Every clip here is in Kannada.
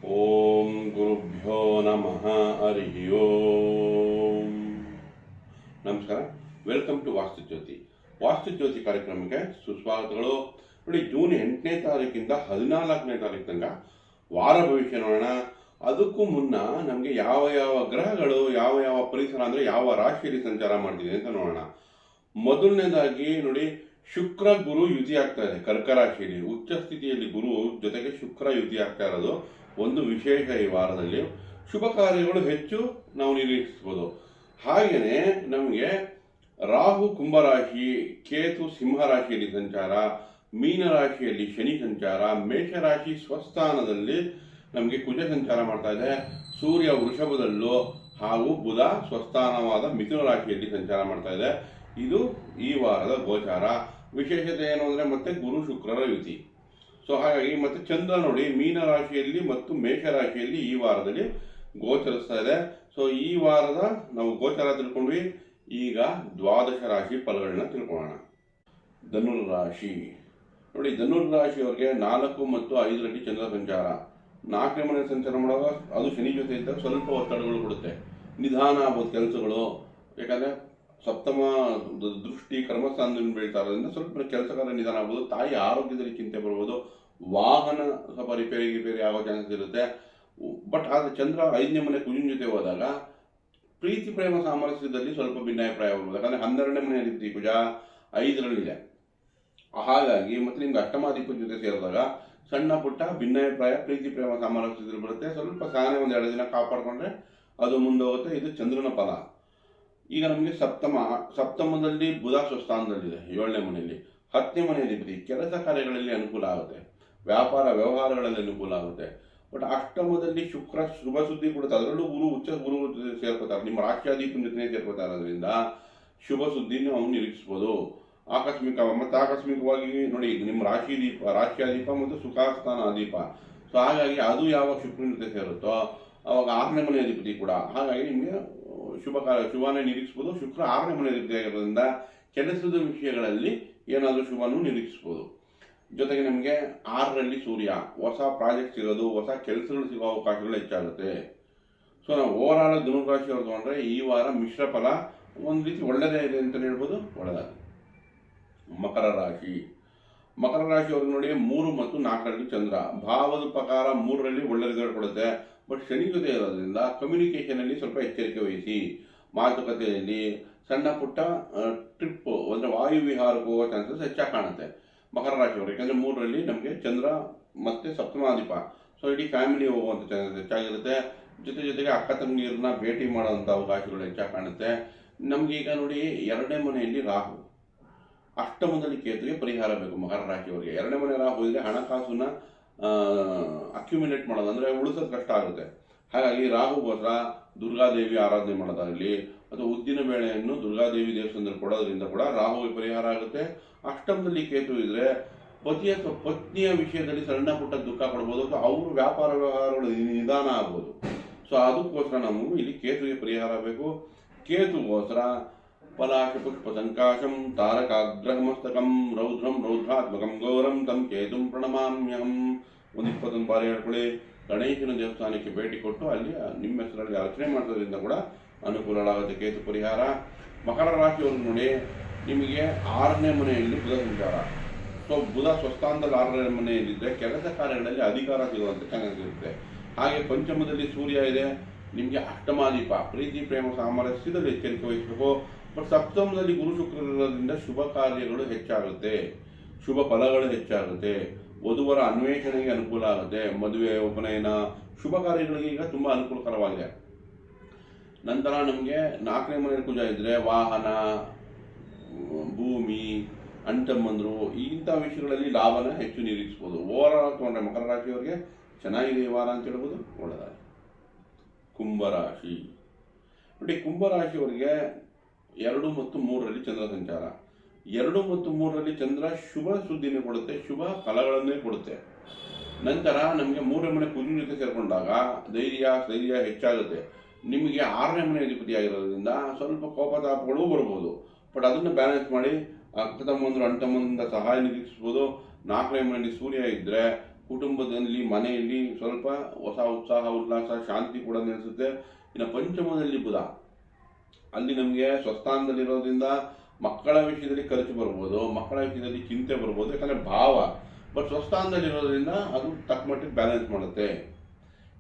ಓಂ ಗುರುಭ್ಯೋ ನಮಃ ಹರಿ ಓಂ. ನಮಸ್ಕಾರ, ವೆಲ್ಕಮ್ ಟು ವಾಸ್ತುಜ್ಯೋತಿ ಕಾರ್ಯಕ್ರಮಕ್ಕೆ ಸುಸ್ವಾಗತಗಳು. ನೋಡಿ, ಜೂನ್ 8ನೇ ತಾರೀಕಿಂದ 14ನೇ ತಾರೀಕು ತನಕ ವಾರ ಭವಿಷ್ಯ ನೋಡೋಣ. ಅದಕ್ಕೂ ಮುನ್ನ ನಮಗೆ ಯಾವ ಯಾವ ಗ್ರಹಗಳು ಯಾವ ಯಾವ ಪರಿಸರ ಅಂದರೆ ಯಾವ ರಾಶಿಯಲ್ಲಿ ಸಂಚಾರ ಮಾಡ್ತಿದೆ ಅಂತ ನೋಡೋಣ. ಮೊದಲನೇದಾಗಿ ನೋಡಿ, ಶುಕ್ರ ಗುರು ಯುತಿ ಆಗ್ತಾ ಇದೆ ಕರ್ಕ ರಾಶಿಯಲ್ಲಿ. ಉಚ್ಚ ಸ್ಥಿತಿಯಲ್ಲಿ ಗುರು ಜೊತೆಗೆ ಶುಕ್ರ ಯುತಿ ಆಗ್ತಾ ಇರೋದು ಒಂದು ವಿಶೇಷ. ಈ ವಾರದಲ್ಲಿ ಶುಭ ಕಾರ್ಯಗಳು ಹೆಚ್ಚು ನಾವು ನಿರೀಕ್ಷಿಸಬಹುದು. ಹಾಗೆಯೇ ನಮಗೆ ರಾಹು ಕುಂಭರಾಶಿ, ಕೇತು ಸಿಂಹ ರಾಶಿಯಲ್ಲಿ ಸಂಚಾರ, ಮೀನ ರಾಶಿಯಲ್ಲಿ ಶನಿ ಸಂಚಾರ, ಮೇಷರಾಶಿ ಸ್ವಸ್ಥಾನದಲ್ಲಿ ನಮಗೆ ಕುಜ ಸಂಚಾರ ಮಾಡ್ತಾ ಇದೆ, ಸೂರ್ಯ ವೃಷಭದಲ್ಲೂ ಹಾಗೂ ಬುಧ ಸ್ವಸ್ಥಾನವಾದ ಮಿಥುನ ರಾಶಿಯಲ್ಲಿ ಸಂಚಾರ ಮಾಡ್ತಾ ಇದೆ. ಇದು ಈ ವಾರದ ಗೋಚಾರ. ವಿಶೇಷತೆ ಏನು ಅಂದರೆ ಮತ್ತೆ ಗುರು ಶುಕ್ರರ ಯುತಿ. ಸೊ ಹಾಗಾಗಿ ಮತ್ತೆ ಚಂದ್ರ ನೋಡಿ ಮೀನ ರಾಶಿಯಲ್ಲಿ ಮತ್ತು ಮೇಷ ರಾಶಿಯಲ್ಲಿ ಈ ವಾರದಲ್ಲಿ ಗೋಚರಿಸ್ತಾ ಇದೆ. ಸೊ ಈ ವಾರದ ನಾವು ಗೋಚಾರ ತಿಳ್ಕೊಂಡ್ವಿ. ಈಗ ದ್ವಾದಶ ರಾಶಿ ಫಲಗಳನ್ನ ತಿಳ್ಕೊಳ್ಳೋಣ. ಧನುರ್ರಾಶಿ ನೋಡಿ, ಧನುರ್ರಾಶಿಯವರಿಗೆ 4 ಮತ್ತು 5ರಲ್ಲಿ ಚಂದ್ರ ಸಂಚಾರ. 4ನೇ ಮನೆ ಸಂಚಾರ ಮಾಡುವಾಗ ಅದು ಶನಿ ಜೊತೆ ಇದ್ದಾಗ ಸ್ವಲ್ಪ ಒತ್ತಡಗಳು ಕೊಡುತ್ತೆ, ನಿಧಾನ ಆಗ್ಬೋದು ಕೆಲಸಗಳು. ಯಾಕಂದರೆ ಸಪ್ತಮ ದೃಷ್ಟಿ ಕರ್ಮಸ್ಥಾನದಲ್ಲಿ ಬೀಳ್ತಾ ಇರೋದ್ರಿಂದ ಸ್ವಲ್ಪ ಕೆಲಸ ಕಾರ್ಯ ನಿಧಾನ ಆಗ್ಬೋದು. ತಾಯಿ ಆರೋಗ್ಯದಲ್ಲಿ ಚಿಂತೆ ಬರ್ಬೋದು, ವಾಹನ ಸ್ವಲ್ಪ ರಿಪೇರಿ ಆಗೋ ಚಾನ್ಸಸ್ ಇರುತ್ತೆ. ಬಟ್ ಆದರೆ ಚಂದ್ರ 5ನೇ ಮನೆ ಕುಜನ ಜೊತೆ ಹೋದಾಗ ಪ್ರೀತಿ ಪ್ರೇಮ ಸಾಮರಸ್ಯದಲ್ಲಿ ಸ್ವಲ್ಪ ಭಿನ್ನಾಭಿಪ್ರಾಯ ಬರ್ಬೋದು. ಯಾಕಂದರೆ 12ನೇ ಮನೆಯಲ್ಲಿ ಕುಜ 5ರಲ್ಲಿದೆ. ಹಾಗಾಗಿ ಮತ್ತೆ ನಿಮ್ಗೆ ಅಷ್ಟಮಾಧಿಪತಿ ಜೊತೆ ಸೇರಿದಾಗ ಸಣ್ಣ ಪುಟ್ಟ ಭಿನ್ನಾಭಿಪ್ರಾಯ ಪ್ರೀತಿ ಪ್ರೇಮ ಸಾಮರಸ್ಯದಲ್ಲಿ ಬರುತ್ತೆ. ಸ್ವಲ್ಪ ಸಹನೆ 1-2 ದಿನ ಕಾಪಾಡಿಕೊಂಡ್ರೆ ಅದು ಮುಂದೆ ಹೋಗುತ್ತೆ. ಇದು ಚಂದ್ರನ ಫಲ. ಈಗ ನಮಗೆ ಸಪ್ತಮದಲ್ಲಿ ಬುಧ ಸ್ವಸ್ಥಾನದಲ್ಲಿದೆ 7ನೇ ಮನೆಯಲ್ಲಿ. 10ನೇ ಮನೆಯಲ್ಲಿ ಕೆಲಸ ಕಾರ್ಯಗಳಲ್ಲಿ ಅನುಕೂಲ ಆಗುತ್ತೆ, ವ್ಯಾಪಾರ ವ್ಯವಹಾರಗಳಲ್ಲಿ ಅನುಕೂಲ ಆಗುತ್ತೆ. ಬಟ್ ಅಷ್ಟಮದಲ್ಲಿ ಶುಕ್ರ ಶುಭ ಸುದ್ದಿ ಕೊಡುತ್ತೆ. ಅದರಲ್ಲೂ ಗುರು ಸೇರ್ಕೋತಾರೆ, ನಿಮ್ಮ ರಾಷ್ಟ್ರಾಧಿಪನ ಜೊತೆ ಸೇರ್ಕೋತಾರೆ. ಅದರಿಂದ ಶುಭ ಸುದ್ದಿನ ನಾವು ನಿರೀಕ್ಷಿಸ್ಬೋದು. ಆಕಸ್ಮಿಕವಾಗಿ ನೋಡಿ, ನಿಮ್ಮ ರಾಶಿಯಾದೀಪ ಮತ್ತು ಸುಖಾಸ್ಥಾನ ಅಧೀಪ. ಸೊ ಹಾಗಾಗಿ ಅದು ಯಾವಾಗ ಶುಕ್ರನ ಜೊತೆ ಸೇರುತ್ತೋ ಅವಾಗ 6ನೇ ಮನೆ ಅಧಿಪತಿ ಕೂಡ. ಹಾಗಾಗಿ ನಿಮಗೆ ಶುಭನೇ ನಿರೀಕ್ಷಿಸ್ಬೋದು. ಶುಕ್ರ 6ನೇ ಮನೆ ಅಧಿಪತಿ ಆಗಿರೋದ್ರಿಂದ ಕೆಲಸದ ವಿಷಯಗಳಲ್ಲಿ ಏನಾದರೂ ಶುಭನೂ ನಿರೀಕ್ಷಿಸ್ಬೋದು. ಜೊತೆಗೆ ನಮಗೆ 6ರಲ್ಲಿ ಸೂರ್ಯ, ಹೊಸ ಪ್ರಾಜೆಕ್ಟ್ ಸಿಗೋದು, ಹೊಸ ಕೆಲಸಗಳು ಸಿಗೋ ಅವಕಾಶಗಳು ಹೆಚ್ಚಾಗುತ್ತೆ. ಸೊ ನಾವು ಓವರಾಲ್ ಧನುರಾಶಿಯವ್ರು ತಗೊಂಡ್ರೆ ಈ ವಾರ ಮಿಶ್ರ ಫಲ, ಒಂದು ರೀತಿ ಒಳ್ಳೆಯದೇ ಇದೆ ಅಂತ ಹೇಳ್ಬೋದು, ಒಳ್ಳೆಯದಾಗುತ್ತೆ. ಮಕರ ರಾಶಿಯವ್ರಿಗೆ ನೋಡಿ 3 ಮತ್ತು 4ರಲ್ಲಿ ಚಂದ್ರ. ಭಾವದ ಪ್ರಕಾರ 3ರಲ್ಲಿ ಒಳ್ಳೆ ರಿಸಲ್ಟ್ ಕೊಡುತ್ತೆ. ಬಟ್ ಶನಿ ಜೊತೆ ಇರೋದ್ರಿಂದ ಕಮ್ಯುನಿಕೇಷನಲ್ಲಿ ಸ್ವಲ್ಪ ಎಚ್ಚರಿಕೆ ವಹಿಸಿ. ಮಾತುಕತೆಯಲ್ಲಿ ಸಣ್ಣ ಪುಟ್ಟ ಟ್ರಿಪ್ ಅಂದರೆ ವಾಯು ವಿಹಾರಕ್ಕೆ ಹೋಗೋ ಚಾನ್ಸಸ್ ಹೆಚ್ಚಾಗಿ ಕಾಣುತ್ತೆ ಮಕರ ರಾಶಿಯವರು. ಯಾಕಂದರೆ 3ರಲ್ಲಿ ನಮಗೆ ಚಂದ್ರ ಮತ್ತು ಸಪ್ತಮಾಧಿಪ. ಸೊ ಇಡೀ ಫ್ಯಾಮಿಲಿ ಹೋಗುವಂಥ ಚಾನ್ಸಸ್ ಹೆಚ್ಚಾಗಿರುತ್ತೆ. ಜೊತೆಗೆ ಅಕ್ಕ ತಂಗಿಯರನ್ನ ಭೇಟಿ ಮಾಡೋವಂಥ ಅವಕಾಶಗಳು ಹೆಚ್ಚಾಗಿ ಕಾಣುತ್ತೆ. ನಮಗೀಗ ನೋಡಿ 2ನೇ ಮನೆಯಲ್ಲಿ ರಾಹು, ಅಷ್ಟಮದಲ್ಲಿ ಕೇತುಗೆ ಪರಿಹಾರ ಬೇಕು ಮಕರ ರಾಶಿಯವರಿಗೆ. 2ನೇ ಮನೆ ರಾಹು ಇದ್ರೆ ಹಣಕಾಸನ್ನ ಅಕ್ಯುಮಿಲೇಟ್ ಮಾಡೋದು ಅಂದರೆ ಉಳಿಸೋದು ಕಷ್ಟ ಆಗುತ್ತೆ. ಹಾಗಾಗಿ ರಾಹುಗೋಸ್ಕರ ದುರ್ಗಾದೇವಿ ಆರಾಧನೆ ಮಾಡೋದಾಗಲಿ ಅಥವಾ ಉದ್ದಿನ ಬೇಳೆಯನ್ನು ದುರ್ಗಾದೇವಿ ದೇವಸ್ಥಾನದಲ್ಲಿ ಕೊಡೋದ್ರಿಂದ ಕೂಡ ರಾಹುವಿಗೆ ಪರಿಹಾರ ಆಗುತ್ತೆ. ಅಷ್ಟಮದಲ್ಲಿ ಕೇತು ಇದ್ರೆ ಪತಿ ಅಥವಾ ಪತ್ನಿಯ ವಿಷಯದಲ್ಲಿ ಸಣ್ಣ ಪುಟ್ಟ ದುಃಖ ಪಡ್ಬೋದು ಅಥವಾ ಅವರು ವ್ಯಾಪಾರ ವ್ಯವಹಾರಗಳು ನಿಧಾನ ಆಗ್ಬೋದು. ಸೊ ಅದಕ್ಕೋಸ್ಕರ ನಾವು ಇಲ್ಲಿ ಕೇತುವಿಗೆ ಪರಿಹಾರ ಬೇಕು. ಕೇತುಗೋಸ್ಕರ ಪಲಾಶ ಪುಷ್ಪ ಸಂಕಾಶಂ ತಾರಕಾಗ್ರಹಮಸ್ತಕಂ ರೌದ್ರಂ ರೌದ್ರಾತ್ಮಕಂ ಗೌರಂ ತಂ ಕೇತುಂ ಪ್ರಣಮಾಮ್ಯಹಂ. 21 ಬಾರಿ ಹೇಳ್ಕೊಳ್ಳಿ. ಗಣೇಶನ ದೇವಸ್ಥಾನಕ್ಕೆ ಭೇಟಿ ಕೊಟ್ಟು ಅಲ್ಲಿ ನಿಮ್ಮ ಹೆಸರಲ್ಲಿ ಅರ್ಚನೆ ಮಾಡೋದ್ರಿಂದ ಕೂಡ ಅನುಕೂಲವಾಗುತ್ತೆ ಕೇತು ಪರಿಹಾರ. ಮಕರ ರಾಶಿಯವರು ನೋಡಿ, ನಿಮಗೆ 6ನೇ ಮನೆಯಲ್ಲಿ ಬುಧ ಸಂಚಾರ. ಸೊ ಬುಧ ಸ್ವಸ್ಥಾನದಲ್ಲಿ 6ನೇ ಮನೆಯಲ್ಲಿದ್ದರೆ ಕೆಲಸ ಕಾರ್ಯಗಳಲ್ಲಿ ಅಧಿಕಾರ ಸಿಗುವಂಥ ಚಾನ್ಸಸ್ ಇರುತ್ತೆ. ಹಾಗೆ ಪಂಚಮದಲ್ಲಿ ಸೂರ್ಯ ಇದೆ, ನಿಮಗೆ ಅಷ್ಟಮಾಧಿಪ, ಪ್ರೀತಿ ಪ್ರೇಮ ಸಾಮರಸ್ಯದಲ್ಲಿ ಎಚ್ಚರಿಕೆ ವಹಿಸಬೇಕು. ಬಟ್ ಸಪ್ತಮದಲ್ಲಿ ಗುರು ಶುಕ್ರ ಇರೋದ್ರಿಂದ ಶುಭ ಕಾರ್ಯಗಳು ಹೆಚ್ಚಾಗುತ್ತೆ, ಶುಭ ಫಲಗಳು ಹೆಚ್ಚಾಗುತ್ತೆ, ವಧುವರ ಅನ್ವೇಷಣೆಗೆ ಅನುಕೂಲ ಆಗುತ್ತೆ. ಮದುವೆ, ಉಪನಯನ, ಶುಭ ಕಾರ್ಯಗಳಿಗೆ ಈಗ ತುಂಬ ಅನುಕೂಲಕರವಾಗಿದೆ. ನಂತರ ನಮಗೆ 4ನೇ ಮನೆಯಲ್ಲಿ ಕುಜ ಇದ್ದರೆ ವಾಹನ, ಭೂಮಿ, ಅಂಟಮ್ಮಂದರು ಇಂಥ ವಿಷಯಗಳಲ್ಲಿ ಲಾಭನ ಹೆಚ್ಚು ನಿರೀಕ್ಷಿಸ್ಬೋದು. ಓವರಾಲ್ ತೊಗೊಂಡ್ರೆ ಮಕರ ರಾಶಿಯವರಿಗೆ ಚೆನ್ನಾಗಿದೆ ಈ ವಾರ ಅಂತ ಹೇಳ್ಬೋದು, ಒಳ್ಳೆಯದಾಗಿ. ಕುಂಭರಾಶಿ ನೋಡಿ, ಕುಂಭರಾಶಿಯವರಿಗೆ 2 ಮತ್ತು 3ರಲ್ಲಿ ಚಂದ್ರ ಸಂಚಾರ. 2 ಮತ್ತು 3ರಲ್ಲಿ ಚಂದ್ರ ಶುಭ ಸುದ್ದಿನೇ ಕೊಡುತ್ತೆ, ಶುಭ ಫಲಗಳನ್ನೇ ಕೊಡುತ್ತೆ. ನಂತರ ನಮಗೆ 3ನೇ ಮನೆ ಕುಜನ ಜೊತೆ ಸೇರಿಕೊಂಡಾಗ ಧೈರ್ಯ ಹೆಚ್ಚಾಗುತ್ತೆ. ನಿಮಗೆ 6ನೇ ಮನೆ ಅಧಿಪತಿ ಆಗಿರೋದ್ರಿಂದ ಸ್ವಲ್ಪ ಕೋಪತಾಪಗಳು ಬರ್ಬೋದು. ಬಟ್ ಅದನ್ನು ಬ್ಯಾಲೆನ್ಸ್ ಮಾಡಿ ಅಕ್ಕ ತಮ್ಮಂದರು ಅಂಟಮ್ಮಂದ ಸಹಾಯ ನಿರೀಕ್ಷಿಸ್ಬೋದು. 4ನೇ ಮನೆಯಲ್ಲಿ ಸೂರ್ಯ ಇದ್ದರೆ ಕುಟುಂಬದಲ್ಲಿ ಮನೆಯಲ್ಲಿ ಸ್ವಲ್ಪ ಹೊಸ ಉತ್ಸಾಹ ಉಲ್ಲಾಸ ಶಾಂತಿ ಕೂಡ ನೆಲೆಸುತ್ತೆ. ಇನ್ನು ಪಂಚಮದಲ್ಲಿ ಬುಧ, ಅಲ್ಲಿ ನಮಗೆ ಸ್ವಸ್ಥಾನದಲ್ಲಿರೋದ್ರಿಂದ ಮಕ್ಕಳ ವಿಷಯದಲ್ಲಿ ಖರ್ಚು ಬರ್ಬೋದು, ಮಕ್ಕಳ ವಿಷಯದಲ್ಲಿ ಚಿಂತೆ ಬರ್ಬೋದು, ಯಾಕಂದರೆ ಭಾವ. ಬಟ್ ಸ್ವಸ್ಥಾನದಲ್ಲಿರೋದ್ರಿಂದ ಅದು ತಕ್ಕ ಮಟ್ಟಿಗೆ ಬ್ಯಾಲೆನ್ಸ್ ಮಾಡುತ್ತೆ.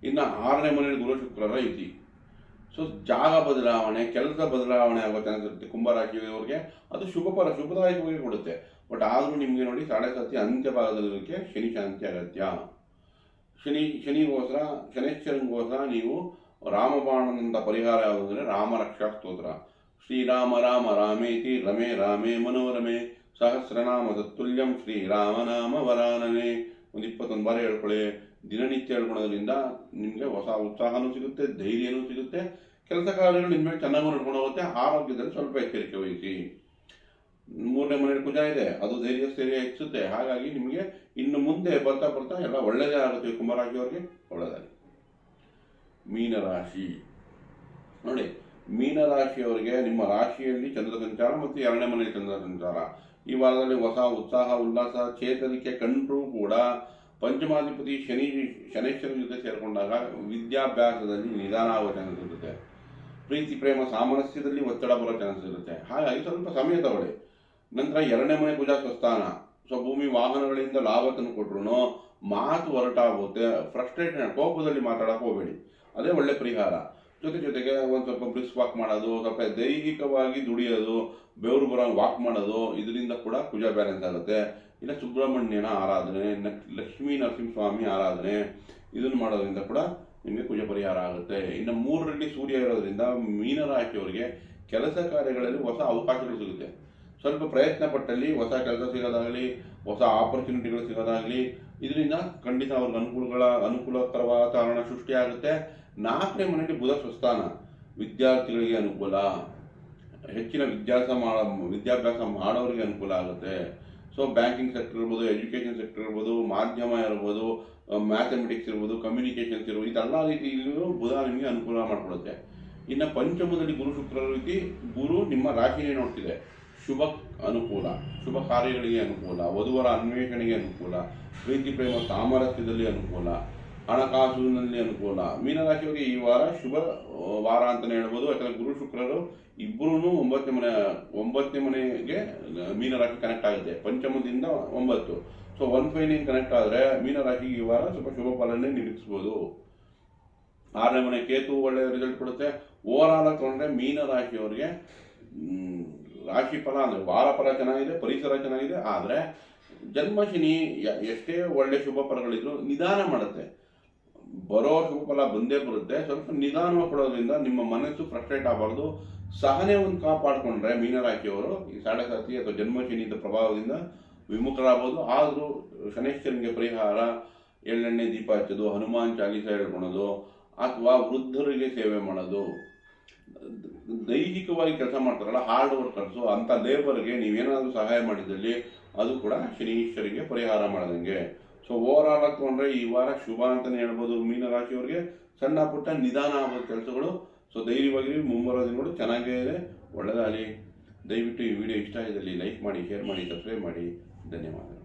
ಇನ್ನು 6ನೇ ಮನೆಯಲ್ಲಿ ಗುರು ಶುಕ್ರರ ಐತಿ. ಸೊ ಜಾಗ ಬದಲಾವಣೆ, ಕೆಲಸ ಬದಲಾವಣೆ ಆಗೋ ಚಾನ್ಸ್ ಇರುತ್ತೆ ಕುಂಭರಾಶಿಯವರಿಗೆ. ಅದು ಶುಭದಾಯಕವಾಗಿ ಕೊಡುತ್ತೆ. ಬಟ್ ಆದರೂ ನಿಮಗೆ ನೋಡಿ 7.5 ಅಂತ್ಯ ಭಾಗದಲ್ಲಿರೋಕ್ಕೆ ಶನಿ ಶಾಂತಿ ಅಗತ್ಯ. ಶನೇಶ್ವರನಿಗೋಸ್ಕರ ನೀವು ರಾಮಬಾಣನಂತ ಪರಿಹಾರ ಯಾವುದು ಅಂದರೆ ರಾಮ ರಕ್ಷಾ ಸ್ತೋತ್ರ. ಶ್ರೀರಾಮ ರಾಮ ರಾಮೇತಿ ರಮೇ ರಾಮೇ ಮನೋರಮೆ ಸಹಸ್ರನಾಮ ತತ್ತುಲ್ಯಂ ಶ್ರೀರಾಮನಾಮ ವರಾನನೆ. ಒಂದು 21 ಬಾರಿ ಹೇಳ್ಕೊಳ್ಳಿ. ದಿನನಿತ್ಯ ಹೇಳ್ಕೊಳ್ಳೋದ್ರಿಂದ ನಿಮಗೆ ಹೊಸ ಉತ್ಸಾಹನೂ ಸಿಗುತ್ತೆ, ಧೈರ್ಯನೂ ಸಿಗುತ್ತೆ, ಕೆಲಸ ಕಾರ್ಯಗಳು ನಿಮ್ಮ ಮೇಲೆ ಚೆನ್ನಾಗೂ ನಡ್ಕೊಂಡು ಹೋಗುತ್ತೆ. ಆರೋಗ್ಯದಲ್ಲಿ ಸ್ವಲ್ಪ ಎಚ್ಚರಿಕೆ ವಹಿಸಿ. 3ನೇ ಮನೆಯಲ್ಲಿ ಕುಜ ಇದೆ, ಅದು ಸ್ಥೈರ್ಯ ಹೆಚ್ಚುತ್ತೆ. ಹಾಗಾಗಿ ನಿಮಗೆ ಇನ್ನು ಮುಂದೆ ಬರ್ತಾ ಎಲ್ಲ ಒಳ್ಳೆಯದೇ ಆಗುತ್ತೆ. ಕುಂಭರಾಶಿಯವರಿಗೆ ಒಳ್ಳೆಯದಾಗಿ. ಮೀನರಾಶಿ ನೋಡಿ, ಮೀನರಾಶಿಯವರಿಗೆ ನಿಮ್ಮ ರಾಶಿಯಲ್ಲಿ ಚಂದ್ರ ಸಂಚಾರ ಮತ್ತು 2ನೇ ಮನೆಯಲ್ಲಿ ಚಂದ್ರ ಸಂಚಾರ. ಈ ವಾರದಲ್ಲಿ ಹೊಸ ಉತ್ಸಾಹ ಉಲ್ಲಾಸ ಚೇತರಿಕೆ ಕಂಡರೂ ಕೂಡ ಪಂಚಮಾಧಿಪತಿ ಶನೇಶ್ವರನ ಜೊತೆ ಸೇರಿಕೊಂಡಾಗ ವಿದ್ಯಾಭ್ಯಾಸದಲ್ಲಿ ನಿಧಾನ ಆಗೋ ಚಾನ್ಸಸ್ ಇರುತ್ತೆ. ಪ್ರೀತಿ ಪ್ರೇಮ ಸಾಮರಸ್ಯದಲ್ಲಿ ಒತ್ತಡ ಬರೋ ಚಾನ್ಸಸ್ ಇರುತ್ತೆ. ಹಾಗಾಗಿ ಸ್ವಲ್ಪ ಸಮಯ ತಗೊಳ್ಳಿ. ನಂತರ 2ನೇ ಮನೆ ಕುಜ ಸ್ವಸ್ಥಾನ. ಸೊ ಭೂಮಿ ವಾಹನಗಳಿಂದ ಲಾಭ ತಂದು ಕೊಟ್ರು ಮಾತು ಹೊರಟಾಗುತ್ತೆ. ಫ್ರಸ್ಟ್ರೇಷನ್, ಕೋಪದಲ್ಲಿ ಮಾತಾಡಕ್ಕೆ ಹೋಗಬೇಡಿ, ಅದೇ ಒಳ್ಳೆ ಪರಿಹಾರ. ಜೊತೆಗೆ ಒಂದು ಸ್ವಲ್ಪ ಬ್ರಿಸ್ಕ್ ವಾಕ್ ಮಾಡೋದು, ಸ್ವಲ್ಪ ದೈಹಿಕವಾಗಿ ದುಡಿಯೋದು, ಬೆವರು ಬರೋ ವಾಕ್ ಮಾಡೋದು, ಇದರಿಂದ ಕೂಡ ಕುಜ ಬ್ಯಾಲೆನ್ಸ್ ಆಗುತ್ತೆ. ಇಲ್ಲ ಸುಬ್ರಹ್ಮಣ್ಯನ ಆರಾಧನೆ, ಲಕ್ಷ್ಮೀ ನರಸಿಂಹಸ್ವಾಮಿ ಆರಾಧನೆ, ಇದನ್ನು ಮಾಡೋದ್ರಿಂದ ಕೂಡ ನಿಮಗೆ ಕುಜ ಪರಿಹಾರ ಆಗುತ್ತೆ. ಇನ್ನು 3ರಲ್ಲಿ ಸೂರ್ಯ ಇರೋದ್ರಿಂದ ಮೀನರಾಶಿಯವರಿಗೆ ಕೆಲಸ ಕಾರ್ಯಗಳಲ್ಲಿ ಹೊಸ ಅವಕಾಶಗಳು ಸಿಗುತ್ತೆ. ಸ್ವಲ್ಪ ಪ್ರಯತ್ನ ಪಟ್ಟಲ್ಲಿ ಹೊಸ ಕೆಲಸ ಸಿಗೋದಾಗಲಿ, ಹೊಸ ಆಪರ್ಚುನಿಟಿಗಳು ಸಿಗೋದಾಗಲಿ, ಇದರಿಂದ ಖಂಡಿತ ಅವ್ರಿಗೆ ಅನುಕೂಲಕರ ವಾತಾವರಣ ಸೃಷ್ಟಿಯಾಗುತ್ತೆ. 4ನೇ ಮನೆಯಲ್ಲಿ ಬುಧ ಸ್ವಸ್ಥಾನ, ವಿದ್ಯಾರ್ಥಿಗಳಿಗೆ ಅನುಕೂಲ, ಹೆಚ್ಚಿನ ವಿದ್ಯಾಭ್ಯಾಸ ಮಾಡೋರಿಗೆ ಅನುಕೂಲ ಆಗುತ್ತೆ. ಸೊ ಬ್ಯಾಂಕಿಂಗ್ ಸೆಕ್ಟರ್ ಇರ್ಬೋದು, ಎಜುಕೇಷನ್ ಸೆಕ್ಟರ್ ಇರ್ಬೋದು, ಮಾಧ್ಯಮ ಇರ್ಬೋದು, ಮ್ಯಾಥಮೆಟಿಕ್ಸ್ ಇರ್ಬೋದು, ಕಮ್ಯುನಿಕೇಷನ್ಸ್ ಇರ್ಬೋದು, ಇದೆಲ್ಲ ರೀತಿಯಲ್ಲೂ ಬುಧ ನಿಮಗೆ ಅನುಕೂಲ ಮಾಡಿಕೊಡುತ್ತೆ. ಇನ್ನು ಪಂಚಮದಲ್ಲಿ ಗುರು ಶುಕ್ರರ ರೀತಿ ಗುರು ನಿಮ್ಮ ರಾಶಿನೇ ನೋಡ್ತಿದೆ. ಶುಭ ಅನುಕೂಲ, ಶುಭ ಕಾರ್ಯಗಳಿಗೆ ಅನುಕೂಲ, ವಧುವರ ಅನ್ವೇಷಣೆಗೆ ಅನುಕೂಲ, ಪ್ರೀತಿ ಪ್ರೇಮ ಸಾಮರಸ್ಯದಲ್ಲಿ ಅನುಕೂಲ, ಹಣಕಾಸಿನಲ್ಲಿ ಅನುಕೂಲ. ಮೀನರಾಶಿಯವರಿಗೆ ಈ ವಾರ ಶುಭ ವಾರ ಅಂತಲೇ ಹೇಳ್ಬೋದು. ಯಾಕಂದರೆ ಗುರು ಶುಕ್ರರು ಇಬ್ಬರೂ 9ನೇ ಮನೆಗೆ ಮೀನರಾಶಿ ಕನೆಕ್ಟ್ ಆಗುತ್ತೆ. ಪಂಚಮದಿಂದ 9, ಸೊ 159 ಕನೆಕ್ಟ್ ಆದರೆ ಮೀನರಾಶಿಗೆ ಈ ವಾರ ಸ್ವಲ್ಪ ಶುಭ ಫಲನೇ ನಿರೀಕ್ಷಿಸ್ಬೋದು. 6ನೇ ಮನೆ ಕೇತು ಒಳ್ಳೆಯ ರಿಸಲ್ಟ್ ಕೊಡುತ್ತೆ. ಓವರಾಲ್ ಆಗಿ ತೊಗೊಂಡ್ರೆ ಮೀನರಾಶಿಯವರಿಗೆ ರಾಶಿ ಫಲ ಅಂದರೆ ವಾರ ಫಲ ಚೆನ್ನಾಗಿದೆ, ಪರಿಸರ ಚೆನ್ನಾಗಿದೆ. ಆದರೆ ಜನ್ಮಶನಿ ಎಷ್ಟೇ ಒಳ್ಳೆ ಶುಭ ಫಲಗಳಿದ್ರು ನಿಧಾನ ಮಾಡುತ್ತೆ. ಬರೋ ಶುಭ ಫಲ ಬಂದೇ ಬರುತ್ತೆ. ಸ್ವಲ್ಪ ನಿಧಾನವಾಗಿ ಕೊಡೋದ್ರಿಂದ ನಿಮ್ಮ ಮನಸ್ಸು ಫ್ರಸ್ಟ್ರೇಟ್ ಆಗಬಾರ್ದು. ಸಹನೆ ಒಂದು ಕಾಪಾಡಿಕೊಂಡ್ರೆ ಮೀನರಾಶಿಯವರು ಈ 7.5 ಅಥವಾ ಜನ್ಮಶನಿಯಿಂದ ಪ್ರಭಾವದಿಂದ ವಿಮುಖರಾಗ್ಬೋದು. ಆದರೂ ಶನೇಶ್ವರನಿಗೆ ಪರಿಹಾರ, ಎಳ್ಳೆಣ್ಣೆ ದೀಪ ಹಚ್ಚೋದು, ಹನುಮಾನ್ ಚಾಲೀಸ ಹೇಳ್ಕೊಳೋದು, ಅಥವಾ ವೃದ್ಧರಿಗೆ ಸೇವೆ ಮಾಡೋದು, ದೈಹಿಕವಾಗಿ ಕೆಲಸ ಮಾಡ್ತಾರಲ್ಲ ಹಾರ್ಡ್ ವರ್ಕರ್ಸು, ಅಂಥ ಲೇಬರ್ಗೆ ನೀವೇನಾದರೂ ಸಹಾಯ ಮಾಡಿದಲ್ಲಿ ಅದು ಕೂಡ ಶನೀಶ್ವರಿಗೆ ಪರಿಹಾರ ಮಾಡೋದಂಗೆ. ಸೊ ಓವರಾಲ್ ಆಗಿ ತೊಗೊಂಡ್ರೆ ಈ ವಾರ ಶುಭ ಅಂತಲೇ ಹೇಳ್ಬೋದು. ಮೀನರಾಶಿಯವರಿಗೆ ಸಣ್ಣ ಪುಟ್ಟ ನಿಧಾನ ಆಗೋ ಕೆಲಸಗಳು. ಸೊ ಧೈರ್ಯವಾಗಿ ಮುಂಬರೋ ದಿನಗಳು ಚೆನ್ನಾಗೇ ಇದೆ. ಒಳ್ಳೆಯದಾಗಲಿ. ದಯವಿಟ್ಟು ಈ ವಿಡಿಯೋ ಇಷ್ಟ ಆಗಿದ್ದಲ್ಲಿ ಲೈಕ್ ಮಾಡಿ, ಶೇರ್ ಮಾಡಿ, ಸಬ್ಸ್ಕ್ರೈಬ್ ಮಾಡಿ. ಧನ್ಯವಾದಗಳು.